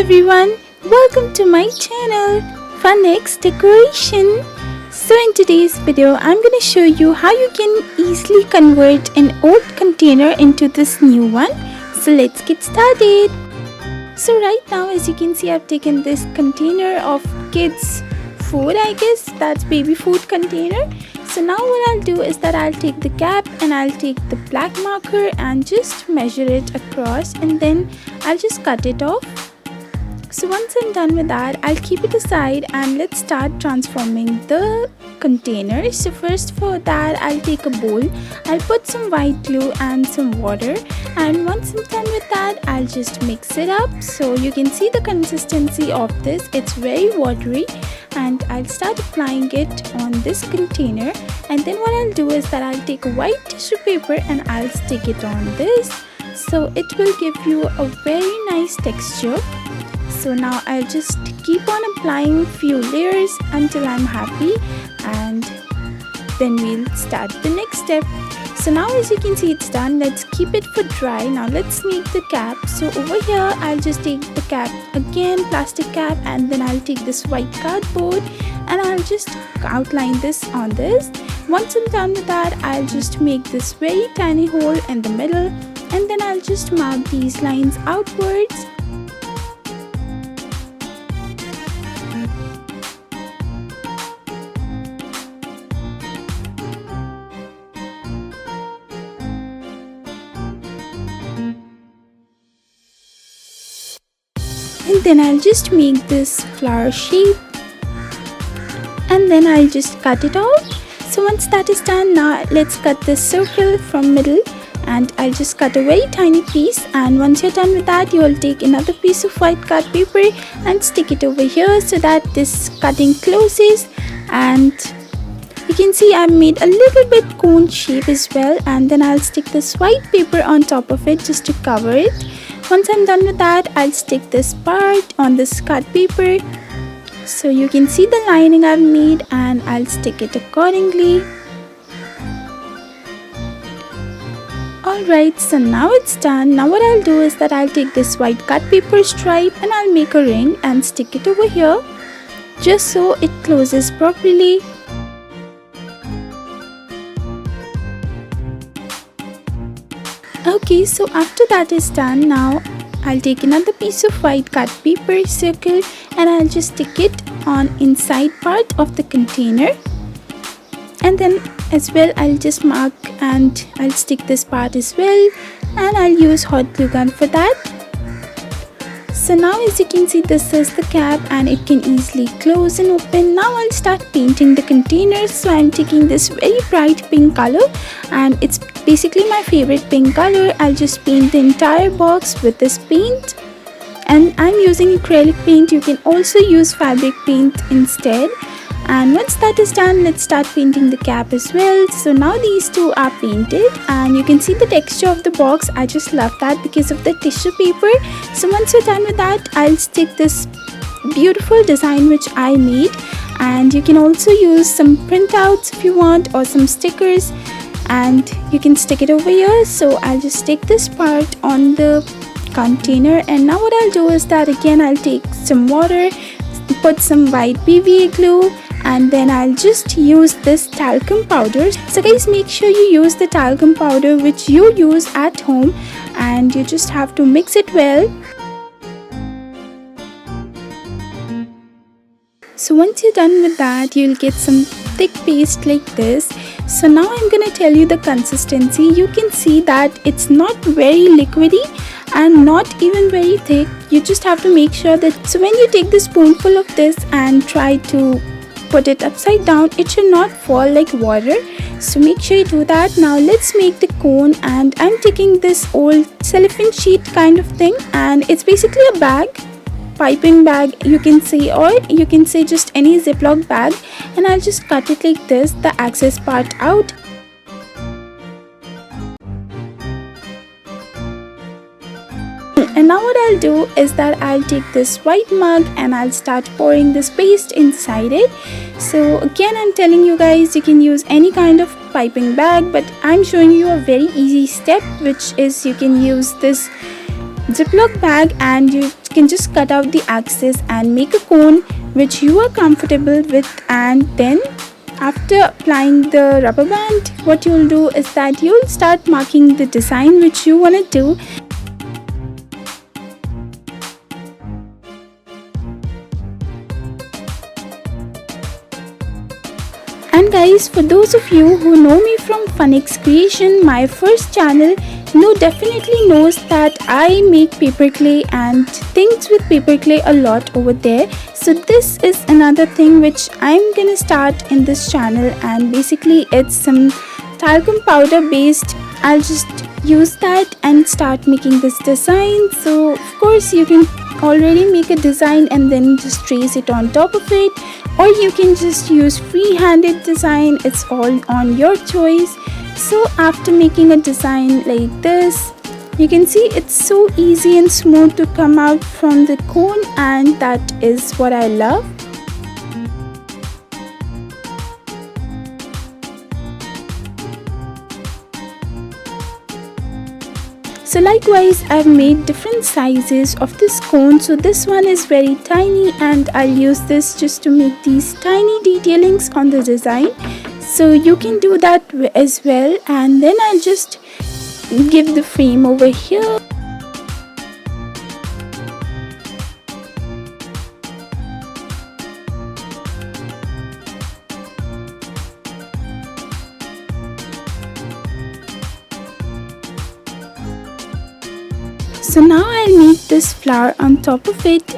everyone, welcome to my channel funXcreation. So in today's video I'm going to show you how you can easily convert an old container into this new one. So let's get started. So right now, as you can see, I've taken this container of kids food, I guess that's baby food container. So now what I'll do is that I'll take the cap and I'll take the black marker and just measure it across, and then I'll just cut it off. So once I'm done with that, I'll keep it aside and let's start transforming the container. So first, for that, I'll take a bowl, I'll put some white glue and some water, and once I'm done with that, I'll just mix it up. So you can see the consistency of this, it's very watery, and I'll start applying it on this container. And then what I'll do is that I'll take a white tissue paper and I'll stick it on this, so it will give you a very nice texture. So now I'll just keep on applying few layers until I'm happy, and then we'll start the next step. So now as you can see, it's done. Let's keep it for dry. Now let's make the cap. So over here I'll just take the cap again, plastic cap, and then I'll take this white cardboard and I'll just outline this on this. Once I'm done with that, I'll just make this very tiny hole in the middle, and then I'll just mark these lines outwards. And then I'll just make this flower shape, and then I'll just cut it off. So once that is done, now let's cut this circle from middle, and I'll just cut a very tiny piece. And once you're done with that, you'll take another piece of white card paper and stick it over here so that this cutting closes. And you can see I've made a little bit cone shape as well, and then I'll stick this white paper on top of it just to cover it. Once I'm done with that, I'll stick this part on this card paper, so you can see the lining I've made, and I'll stick it accordingly. Alright, so now it's done. Now what I'll do is that I'll take this white card paper stripe and I'll make a ring and stick it over here just so it closes properly. Okay, so after that is done, now I'll take another piece of white card paper circle and I'll just stick it on inside part of the container, and then as well I'll just mark and I'll stick this part as well, and I'll use hot glue gun for that. So now as you can see, this is the cap and it can easily close and open. Now I'll start painting the container. So I'm taking this very bright pink color, and it's basically my favorite pink color. I'll just paint the entire box with this paint, and I'm using acrylic paint. You can also use fabric paint instead. And once that is done, let's start painting the cap as well. So now these two are painted, and you can see the texture of the box. I just love that because of the tissue paper. So once you're done with that, I'll stick this beautiful design which I made, and you can also use some printouts if you want, or some stickers, and you can stick it over here. So I'll just stick this part on the container, and now what I'll do is that again I'll take some water, put some white PVA glue, and then I'll just use this talcum powder. So guys, make sure you use the talcum powder which you use at home, and you just have to mix it well. So once you're done with that, you'll get some thick paste like this. So now I'm gonna tell you the consistency. You can see that it's not very liquidy and not even very thick. You just have to make sure that, so when you take the spoonful of this and try to put it upside down, it should not fall like water. So make sure you do that. Now let's make the cone, and I'm taking this old cellophane sheet kind of thing, and it's basically a bag, piping bag you can say, or you can say just any Ziploc bag, and I'll just cut it like this, the excess part out. And now what I'll do is that I'll take this white mug and I'll start pouring this paste inside it. So again, I'm telling you guys, you can use any kind of piping bag, but I'm showing you a very easy step, which is you can use this Ziploc bag and you can just cut out the axis and make a cone which you are comfortable with, and then after applying the rubber band, what you'll do is that you'll start marking the design which you want to do. And guys, for those of you who know me from funXcreation, my first channel, definitely knows that I make paper clay and things with paper clay a lot over there. So this is another thing which I'm gonna start in this channel, and basically it's some talcum powder based. I'll just use that and start making this design. So of course you can already make a design and then just trace it on top of it, or you can just use free-handed design. It's all on your choice. So after making a design like this, you can see it's so easy and smooth to come out from the cone, and that is what I love. So likewise, I've made different sizes of this cone. So this one is very tiny, and I'll use this just to make these tiny detailings on the design. So you can do that as well, and then I'll just give the frame over here. So now I'll make this flower on top of it.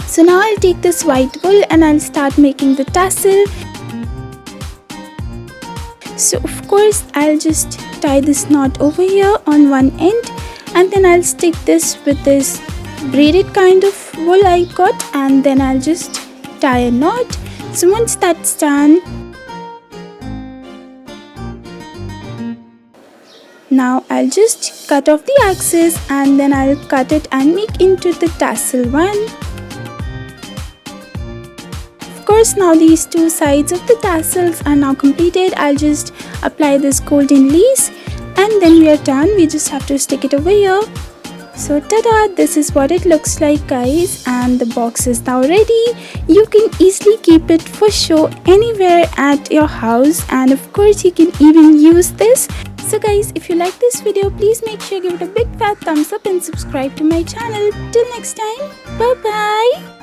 So now I'll take this white wool and I'll start making the tassel. So of course I'll just tie this knot over here on one end, and then I'll stick this with this braided kind of wool I got, and then I'll just tie a knot. So once that's done, now I'll just cut off the axis, and then I'll cut it and make into the tassel one. Of course, now these two sides of the tassels are now completed. I'll just apply this golden lace, and then we are done. We just have to stick it over here. So tada, this is what it looks like, guys, and the box is now ready. You can easily keep it for show anywhere at your house, and of course you can even use this. So guys, if you like this video, please make sure you give it a big fat thumbs up and subscribe to my channel. Till next time, bye bye.